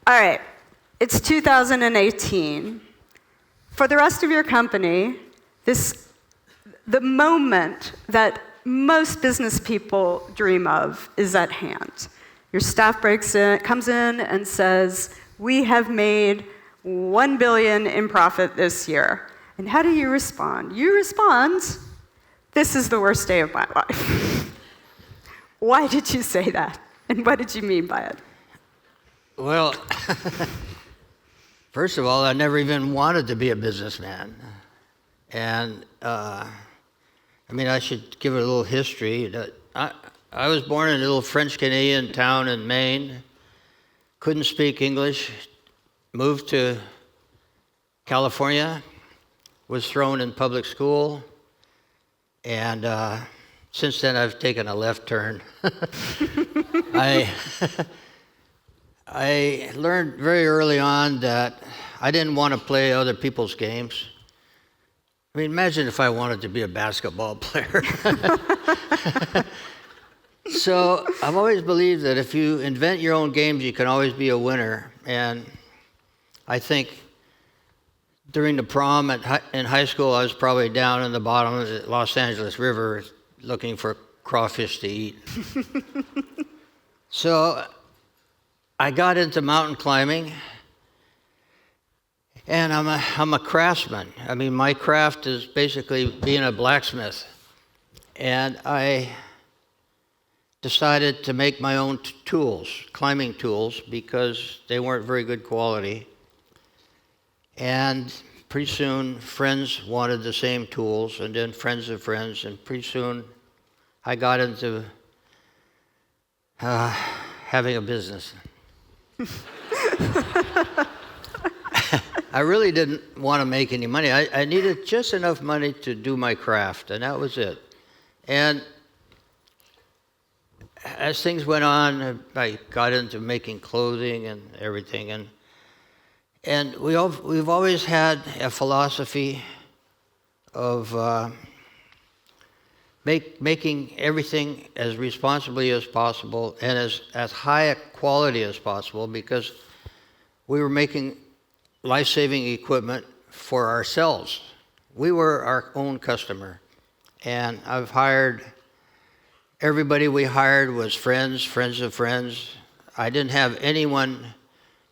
All right, it's 2018. For the rest of your company, the moment that most business people dream of is at hand. Your staff comes in and says, we have made $1 billion in profit this year. And how do you respond? You respond, this is the worst day of my life. Why did you say that? And what did you mean by it? Well, first of all, I never even wanted to be a businessman. And I should give it a little history. I was born in a little French-Canadian town in Maine, couldn't speak English, moved to California, was thrown in public school, and since then I've taken a left turn. I learned very early on that I didn't want to play other people's games. I mean, imagine if I wanted to be a basketball player. So I've always believed that if you invent your own games, you can always be a winner. And I think during the prom in high school, I was probably down in the bottom of the Los Angeles River looking for crawfish to eat. So I got into mountain climbing, and I'm a craftsman. I mean, my craft is basically being a blacksmith. And I decided to make my own tools, climbing tools, because they weren't very good quality. And pretty soon, friends wanted the same tools, and then friends of friends, and pretty soon I got into having a business. I really didn't want to make any money. I needed just enough money to do my craft, and that was it. And as things went on, I got into making clothing and everything, and we've always had a philosophy of making everything as responsibly as possible and as high a quality as possible, because we were making life-saving equipment for ourselves. We were our own customer, and I've hired. Everybody we hired was friends of friends. I didn't have anyone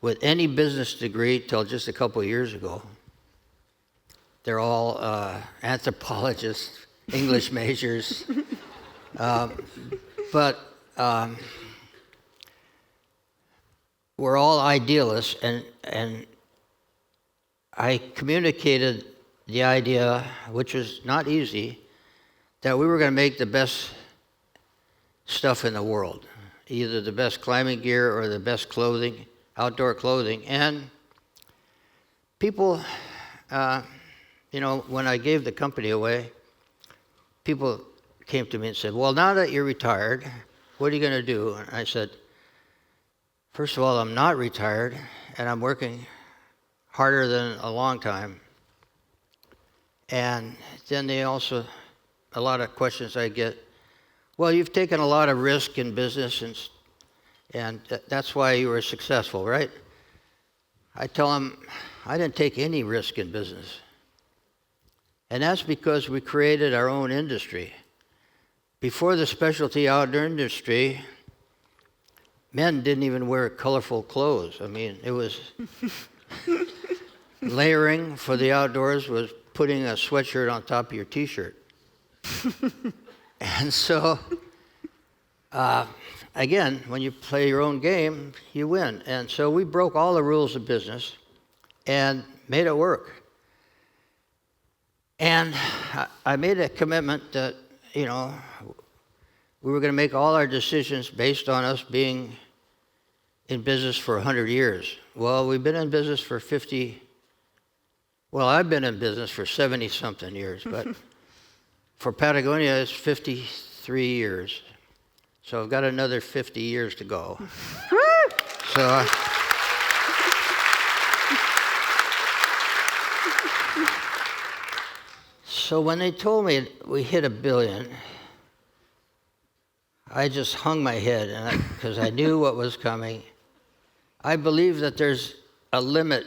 with any business degree till just a couple of years ago. They're all anthropologists, English majors. But we're all idealists, and I communicated the idea, which was not easy, that we were going to make the best stuff in the world, either the best climbing gear or the best clothing, outdoor clothing. And people, when I gave the company away, people came to me and said, well, now that you're retired, what are you going to do? And I said, first of all, I'm not retired, and I'm working harder than a long time. And then a lot of questions I get, well, you've taken a lot of risk in business, and that's why you were successful, right? I tell them, I didn't take any risk in business. And that's because we created our own industry. Before the specialty outdoor industry, men didn't even wear colorful clothes. I mean, it was layering for the outdoors was putting a sweatshirt on top of your T-shirt. And so, again, when you play your own game, you win. And so we broke all the rules of business and made it work. And I made a commitment that, we were going to make all our decisions based on us being in business for 100 years. Well, we've been in business for I've been in business for 70-something years, but for Patagonia, it's 53 years. So I've got another 50 years to go. So when they told me we hit $1 billion, I just hung my head because I knew what was coming. I believe that there's a limit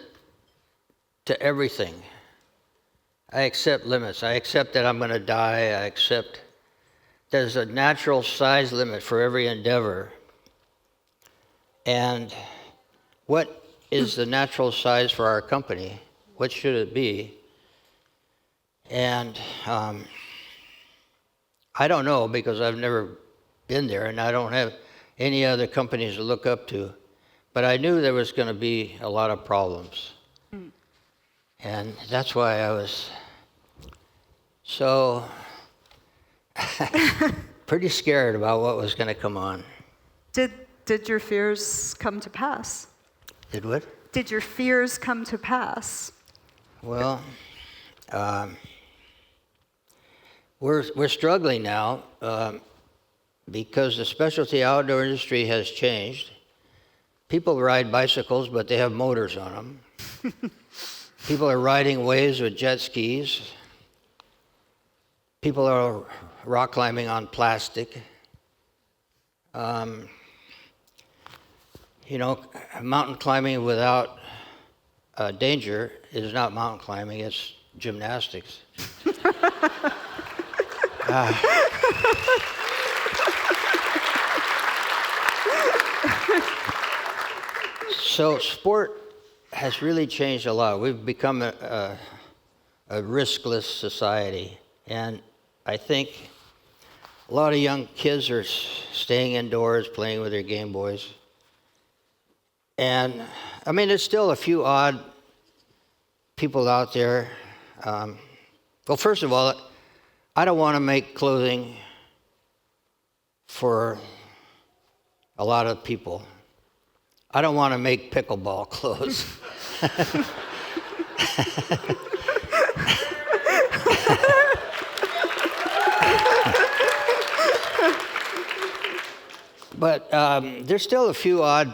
to everything. I accept limits. I accept that I'm going to die. I accept there's a natural size limit for every endeavor. And what is the natural size for our company? What should it be? And I don't know, because I've never been there and I don't have any other companies to look up to. But I knew there was going to be a lot of problems. And that's why I was so pretty scared about what was going to come on. Did your fears come to pass? Did what? Did your fears come to pass? Well, we're struggling now because the specialty outdoor industry has changed. People ride bicycles, but they have motors on them. People are riding waves with jet skis. People are rock climbing on plastic. Mountain climbing without danger is not mountain climbing, it's gymnastics. So sport has really changed a lot. We've become a riskless society. And I think a lot of young kids are staying indoors, playing with their Game Boys. And, I mean, there's still a few odd people out there. Well, first of all, I don't want to make clothing for a lot of people. I don't want to make pickleball clothes. But there's still a few odd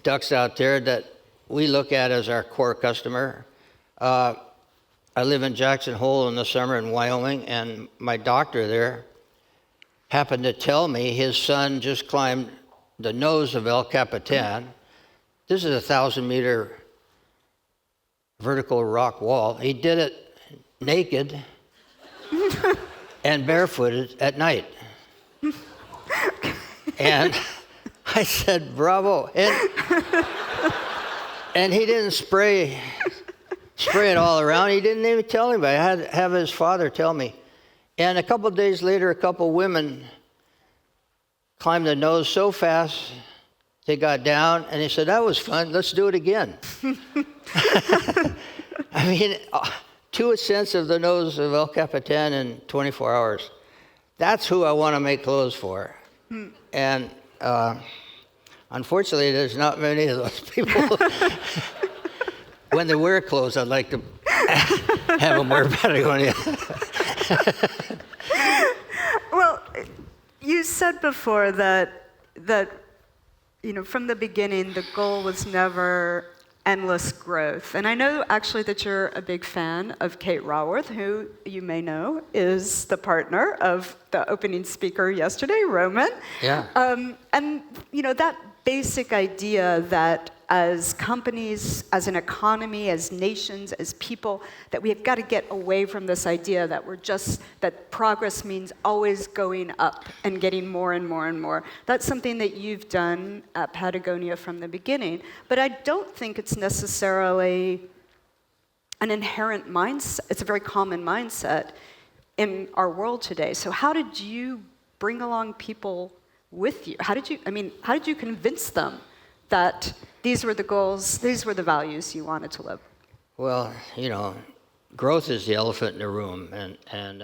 ducks out there that we look at as our core customer. I live in Jackson Hole in the summer in Wyoming, and my doctor there happened to tell me his son just climbed the nose of El Capitan. This is a 1,000-meter vertical rock wall. He did it naked and barefooted at night. And I said, bravo. And he didn't spray it all around. He didn't even tell anybody. I had to have his father tell me. And a couple of days later, a couple of women climbed the nose so fast, they got down, and he said, that was fun, let's do it again. I mean, 2 ascents of the nose of El Capitan in 24 hours. That's who I want to make clothes for. And unfortunately, there's not many of those people. When they wear clothes, I'd like to have them wear Patagonia. Well, you said before that from the beginning, the goal was never endless growth. And I know actually that you're a big fan of Kate Raworth, who you may know is the partner of the opening speaker yesterday, Roman. Yeah. And that basic idea that as companies, as an economy, as nations, as people, that we have got to get away from this idea that progress means always going up and getting more and more and more. That's something that you've done at Patagonia from the beginning. But I don't think it's necessarily an inherent mindset. It's a very common mindset in our world today. So how did you bring along people with you? How did you convince them that these were the goals, these were the values you wanted to live? Well, growth is the elephant in the room, and